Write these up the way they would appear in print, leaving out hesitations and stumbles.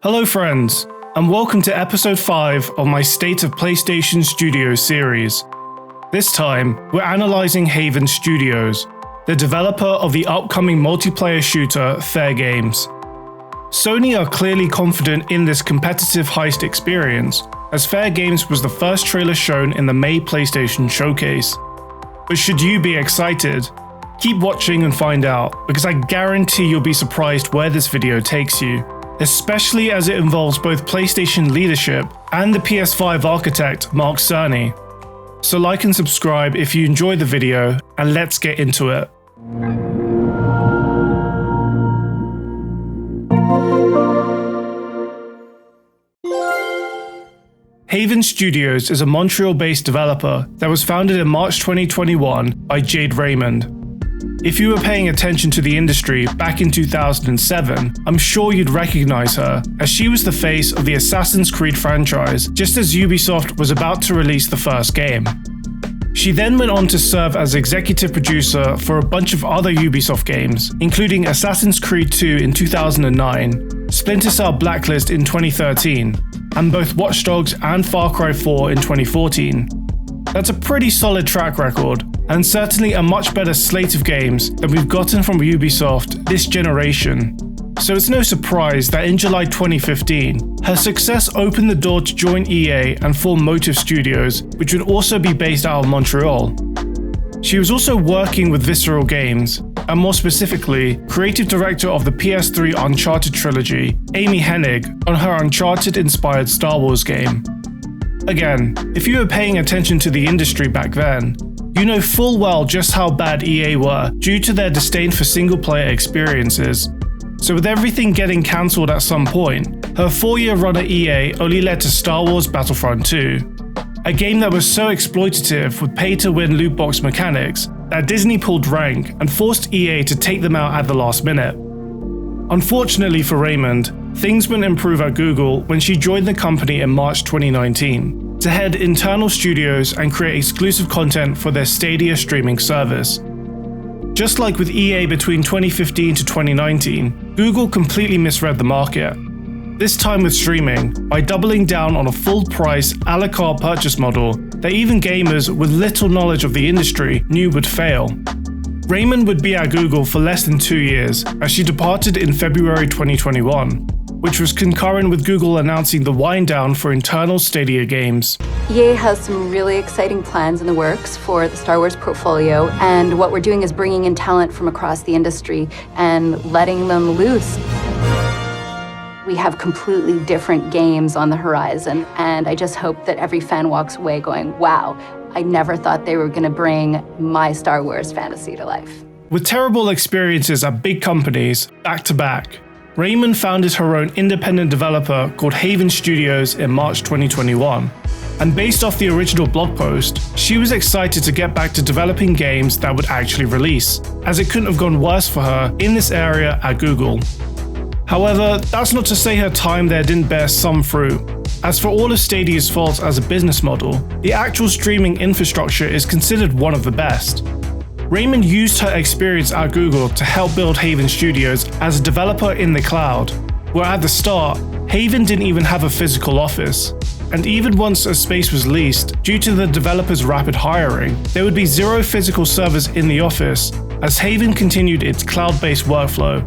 Hello friends, and welcome to episode 5 of my State of PlayStation Studios series. This time, we're analysing Haven Studios, the developer of the upcoming multiplayer shooter Fairgames. Sony are clearly confident in this competitive heist experience, as Fairgames was the first trailer shown in the May PlayStation showcase. But should you be excited? Keep watching and find out, because I guarantee you'll be surprised where this video takes you, especially as it involves both PlayStation leadership and the PS5 architect Mark Cerny. So like and subscribe if you enjoyed the video, and let's get into it. Haven Studios is a Montreal-based developer that was founded in March 2021 by Jade Raymond. If you were paying attention to the industry back in 2007, I'm sure you'd recognize her, as she was the face of the Assassin's Creed franchise just as Ubisoft was about to release the first game. She then went on to serve as executive producer for a bunch of other Ubisoft games, including Assassin's Creed 2 in 2009, Splinter Cell Blacklist in 2013, and both Watch Dogs and Far Cry 4 in 2014. That's a pretty solid track record, and certainly a much better slate of games than we've gotten from Ubisoft this generation. So it's no surprise that in July 2015, her success opened the door to join EA and form Motive Studios, which would also be based out of Montreal. She was also working with Visceral Games, and more specifically, creative director of the PS3 Uncharted trilogy, Amy Hennig, on her Uncharted-inspired Star Wars game. Again, if you were paying attention to the industry back then, you know full well just how bad EA were due to their disdain for single-player experiences. So with everything getting cancelled at some point, her 4-year run at EA only led to Star Wars Battlefront 2, a game that was so exploitative with pay-to-win loot box mechanics that Disney pulled rank and forced EA to take them out at the last minute. Unfortunately for Raymond, things wouldn't improve at Google when she joined the company in March 2019 to head internal studios and create exclusive content for their Stadia streaming service. Just like with EA between 2015 to 2019, Google completely misread the market. This time with streaming, by doubling down on a full-price, a la carte purchase model that even gamers with little knowledge of the industry knew would fail. Raymond would be at Google for less than 2 years, as she departed in February 2021, which was concurrent with Google announcing the wind down for internal Stadia games. EA has some really exciting plans in the works for the Star Wars portfolio, and what we're doing is bringing in talent from across the industry and letting them loose. We have completely different games on the horizon, and I just hope that every fan walks away going, wow, I never thought they were going to bring my Star Wars fantasy to life. With terrible experiences at big companies, back to back, Raymond founded her own independent developer called Haven Studios in March 2021. And based off the original blog post, she was excited to get back to developing games that would actually release, as it couldn't have gone worse for her in this area at Google. However, that's not to say her time there didn't bear some fruit. As for all of Stadia's faults as a business model, the actual streaming infrastructure is considered one of the best. Raymond used her experience at Google to help build Haven Studios as a developer in the cloud, where at the start, Haven didn't even have a physical office. And even once a space was leased, due to the developer's rapid hiring, there would be 0 physical servers in the office, as Haven continued its cloud-based workflow.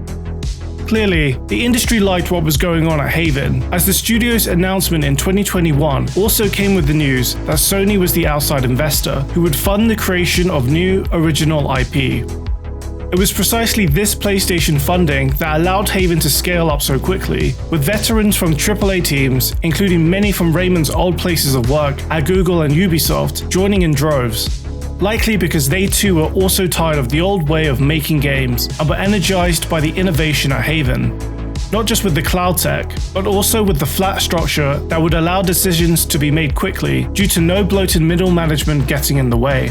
Clearly, the industry liked what was going on at Haven, as the studio's announcement in 2021 also came with the news that Sony was the outside investor who would fund the creation of new, original IP. It was precisely this PlayStation funding that allowed Haven to scale up so quickly, with veterans from AAA teams, including many from Raymond's old places of work at Google and Ubisoft, joining in droves. Likely because they too were also tired of the old way of making games and were energized by the innovation at Haven. Not just with the cloud tech, but also with the flat structure that would allow decisions to be made quickly due to no bloated middle management getting in the way.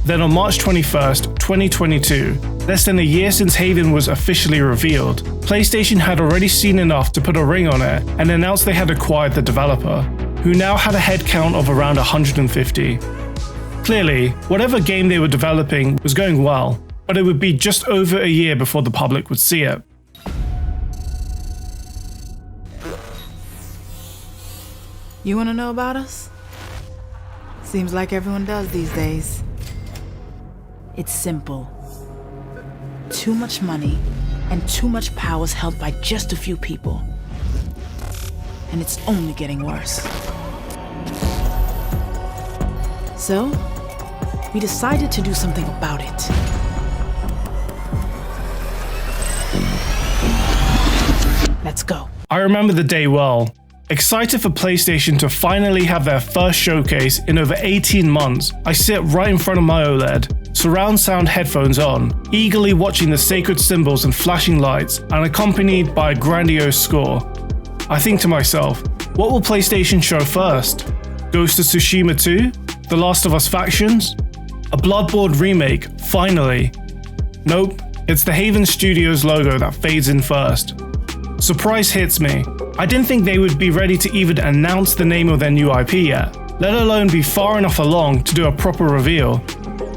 Then on March 21st, 2022, less than a year since Haven was officially revealed, PlayStation had already seen enough to put a ring on it and announced they had acquired the developer, who now had a headcount of around 150. Clearly, whatever game they were developing was going well, but it would be just over a year before the public would see it. You want to know about us? Seems like everyone does these days. It's simple. Too much money and too much power is held by just a few people. And it's only getting worse. So, we decided to do something about it. Let's go. I remember the day well. Excited for PlayStation to finally have their first showcase in over 18 months, I sit right in front of my OLED, surround sound headphones on, eagerly watching the sacred symbols and flashing lights, and accompanied by a grandiose score. I think to myself, what will PlayStation show first? Ghost of Tsushima 2? The Last of Us Factions? A Bloodborne remake, finally. Nope, it's the Haven Studios logo that fades in first. Surprise hits me. I didn't think they would be ready to even announce the name of their new IP yet, let alone be far enough along to do a proper reveal.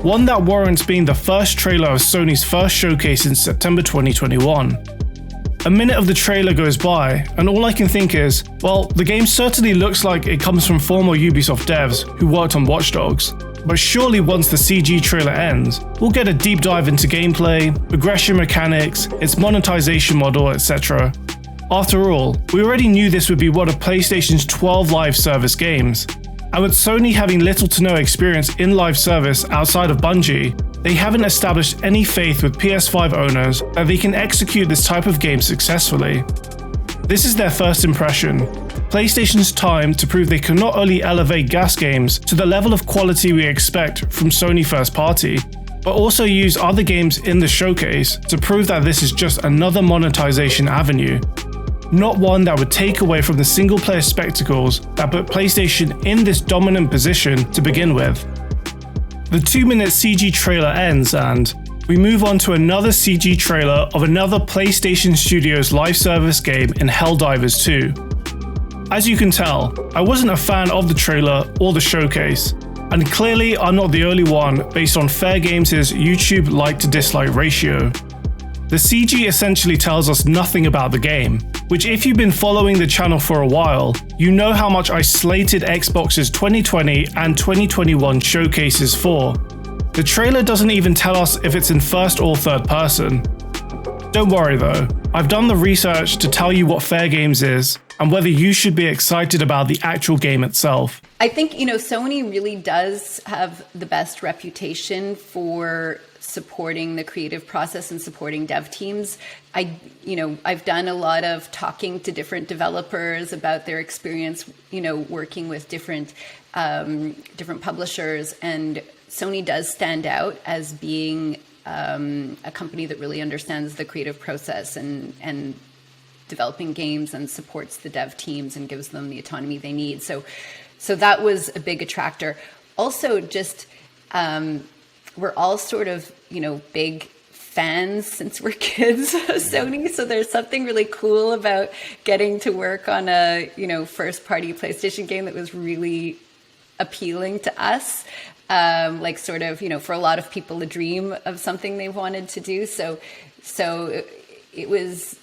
One that warrants being the first trailer of Sony's first showcase in September 2021. A minute of the trailer goes by, and all I can think is, well, the game certainly looks like it comes from former Ubisoft devs who worked on Watch Dogs. But surely once the CG trailer ends, we'll get a deep dive into gameplay, progression mechanics, its monetization model, etc. After all, we already knew this would be one of PlayStation's 12 live service games. And with Sony having little to no experience in live service outside of Bungie, they haven't established any faith with PS5 owners that they can execute this type of game successfully. This is their first impression. PlayStation's time to prove they can not only elevate gas games to the level of quality we expect from Sony first party, but also use other games in the showcase to prove that this is just another monetization avenue. Not one that would take away from the single-player spectacles that put PlayStation in this dominant position to begin with. The 2-minute CG trailer ends and we move on to another CG trailer of another PlayStation Studios live service game in Helldivers 2. As you can tell, I wasn't a fan of the trailer or the showcase, and clearly I'm not the only one based on Fairgames' YouTube like to dislike ratio. The CG essentially tells us nothing about the game, which if you've been following the channel for a while, you know how much I slated Xbox's 2020 and 2021 showcases for. The trailer doesn't even tell us if it's in first or third person. Don't worry though, I've done the research to tell you what Fairgames is and whether you should be excited about the actual game itself. I think, Sony really does have the best reputation for supporting the creative process and supporting dev teams. I've done a lot of talking to different developers about their experience, working with different publishers, and Sony does stand out as being a company that really understands the creative process and developing games and supports the dev teams and gives them the autonomy they need. So that was a big attractor. Also, just we're all sort of, big fans since we're kids of Sony. So there's something really cool about getting to work on a, first party PlayStation game that was really appealing to us. For a lot of people, a dream of something they wanted to do. So it was,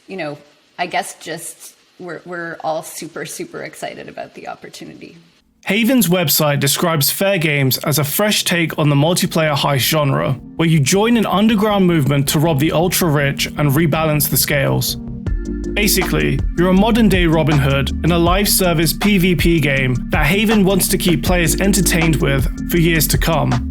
I guess just we're all super, super excited about the opportunity. Haven's website describes Fairgames as a fresh take on the multiplayer heist genre, where you join an underground movement to rob the ultra-rich and rebalance the scales. Basically, you're a modern-day Robin Hood in a live-service PvP game that Haven wants to keep players entertained with for years to come.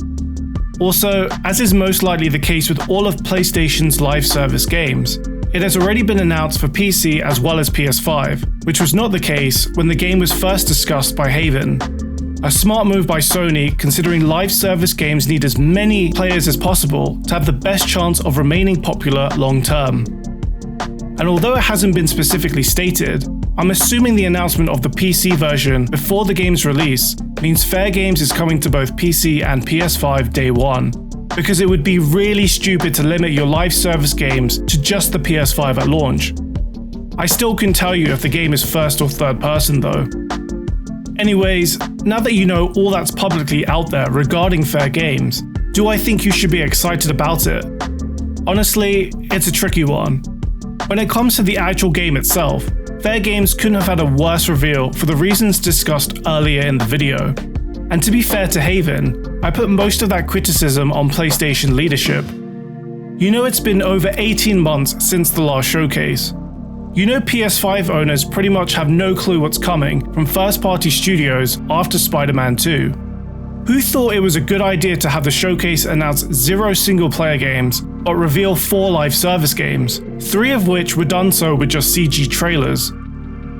Also, as is most likely the case with all of PlayStation's live service games, it has already been announced for PC as well as PS5, which was not the case when the game was first discussed by Haven. A smart move by Sony, considering live service games need as many players as possible to have the best chance of remaining popular long term. And although it hasn't been specifically stated, I'm assuming the announcement of the PC version before the game's release means Fairgames is coming to both PC and PS5 day one, because it would be really stupid to limit your live service games to just the PS5 at launch. I still couldn't tell you if the game is first or third person though. Anyways, now that you know all that's publicly out there regarding Fairgames, do I think you should be excited about it? Honestly, it's a tricky one. When it comes to the actual game itself, Fairgames couldn't have had a worse reveal for the reasons discussed earlier in the video. And to be fair to Haven, I put most of that criticism on PlayStation leadership. You know, it's been over 18 months since the last showcase. You know, PS5 owners pretty much have no clue what's coming from first-party studios after Spider-Man 2. Who thought it was a good idea to have the showcase announce 0 single-player games, but reveal 4 live service games, 3 of which were done so with just CG trailers?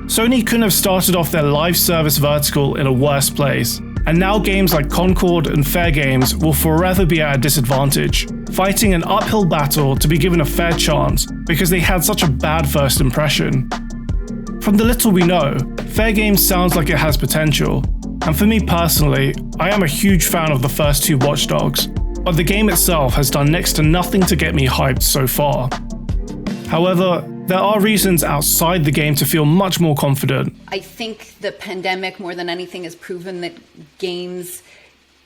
Sony couldn't have started off their live service vertical in a worse place, and now games like Concord and Fairgames will forever be at a disadvantage, fighting an uphill battle to be given a fair chance because they had such a bad first impression. From the little we know, Fairgames sounds like it has potential, and for me personally, I am a huge fan of the first 2 Watch Dogs, but the game itself has done next to nothing to get me hyped so far. However, there are reasons outside the game to feel much more confident. I think the pandemic, more than anything, has proven that games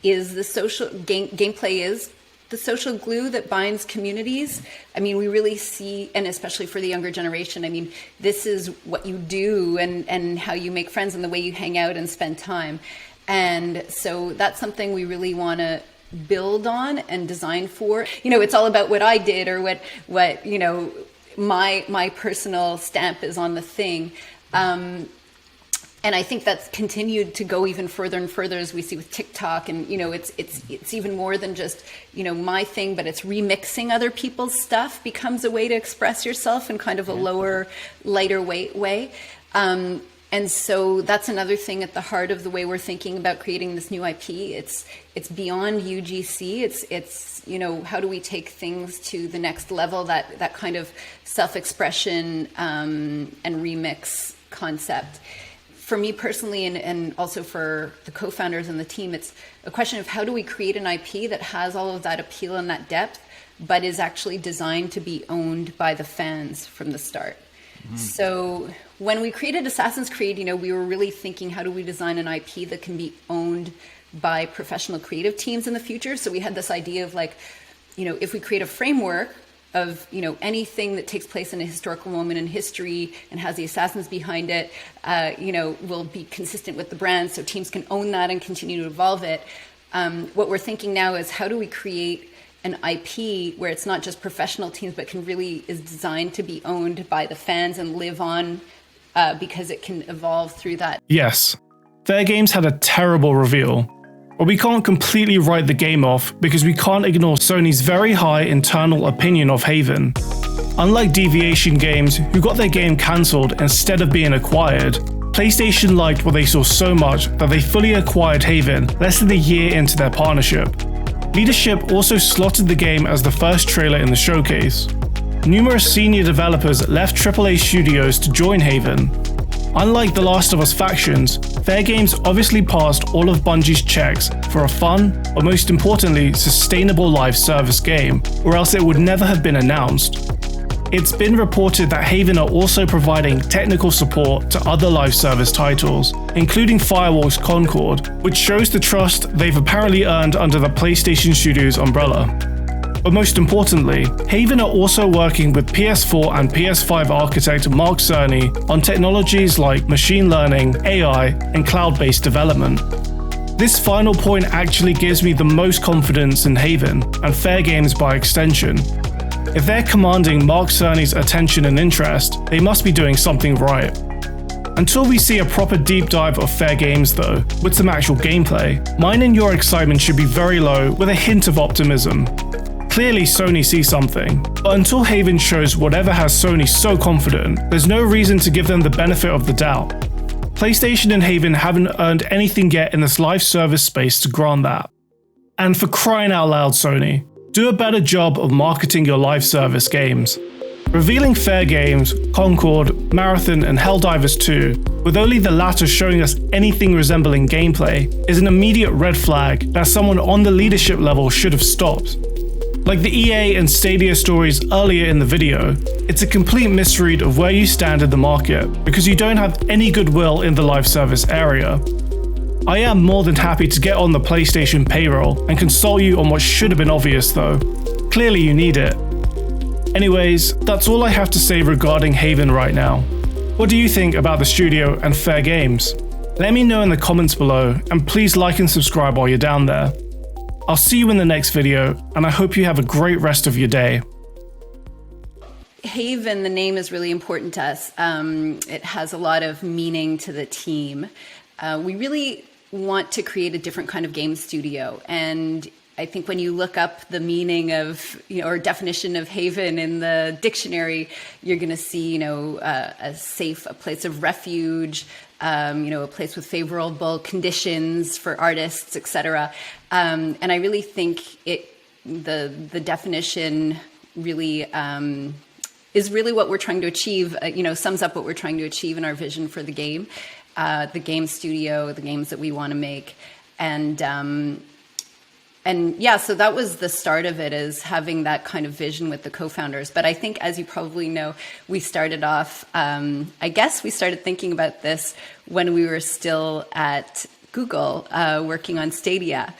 is the social gameplay is the social glue that binds communities. I mean, we really see, and especially for the younger generation, I mean, this is what you do and how you make friends and the way you hang out and spend time. And so that's something we really want to build on and design for. You know, it's all about what I did or what you know, my personal stamp is on the thing. And I think that's continued to go even further and further, as we see with TikTok. And, you know, it's even more than just, you know, my thing, but it's remixing other people's stuff becomes a way to express yourself in kind of a lower, lighter weight way. And so that's another thing at the heart of the way we're thinking about creating this new IP. It's beyond UGC. It's you know, how do we take things to the next level, that kind of self-expression and remix concept. For me personally, and also for the co-founders and the team, it's a question of how do we create an IP that has all of that appeal and that depth, but is actually designed to be owned by the fans from the start. So when we created Assassin's Creed, you know, we were really thinking, how do we design an IP that can be owned by professional creative teams in the future? So we had this idea of, like, you know, if we create a framework of, you know, anything that takes place in a historical moment in history and has the assassins behind it, you know, will be consistent with the brand so teams can own that and continue to evolve it. What we're thinking now is, how do we create an IP where it's not just professional teams, but is designed to be owned by the fans and live on because it can evolve through that. Yes, Fairgames had a terrible reveal, but we can't completely write the game off because we can't ignore Sony's very high internal opinion of Haven. Unlike Deviation Games, who got their game cancelled instead of being acquired, PlayStation liked what they saw so much that they fully acquired Haven less than a year into their partnership. Leadership also slotted the game as the first trailer in the showcase. Numerous senior developers left AAA studios to join Haven. Unlike The Last of Us factions, Fairgames obviously passed all of Bungie's checks for a fun, but most importantly, sustainable live service game, or else it would never have been announced. It's been reported that Haven are also providing technical support to other live service titles, including Firewall's Concord, which shows the trust they've apparently earned under the PlayStation Studios umbrella. But most importantly, Haven are also working with PS4 and PS5 architect Mark Cerny on technologies like machine learning, AI, and cloud-based development. This final point actually gives me the most confidence in Haven, and Fairgames by extension. If they're commanding Mark Cerny's attention and interest, they must be doing something right. Until we see a proper deep dive of Fairgames though, with some actual gameplay, mine and your excitement should be very low with a hint of optimism. Clearly Sony sees something, but until Haven shows whatever has Sony so confident, there's no reason to give them the benefit of the doubt. PlayStation and Haven haven't earned anything yet in this live service space to grant that. And for crying out loud, Sony, do a better job of marketing your live service games. Revealing Fairgames, Concord, Marathon, and Helldivers 2, with only the latter showing us anything resembling gameplay, is an immediate red flag that someone on the leadership level should have stopped. Like the EA and Stadia stories earlier in the video, it's a complete misread of where you stand in the market because you don't have any goodwill in the live service area. I am more than happy to get on the PlayStation payroll and consult you on what should have been obvious though. Clearly you need it. Anyways, that's all I have to say regarding Haven right now. What do you think about the studio and Fairgames? Let me know in the comments below, and please like and subscribe while you're down there. I'll see you in the next video, and I hope you have a great rest of your day. Haven, the name is really important to us. It has a lot of meaning to the team. We really want to create a different kind of game studio, and I think when you look up the meaning of, or definition of Haven in the dictionary, you're going to see, a safe, a place of refuge, a place with favorable conditions for artists, etc. And I really think the definition really is really what we're trying to achieve. Sums up what we're trying to achieve in our vision for the game studio, the games that we want to make, and yeah, so that was the start of it, is having that kind of vision with the co-founders. But I think, as you probably know, we started off, I guess we started thinking about this when we were still at Google, working on Stadia.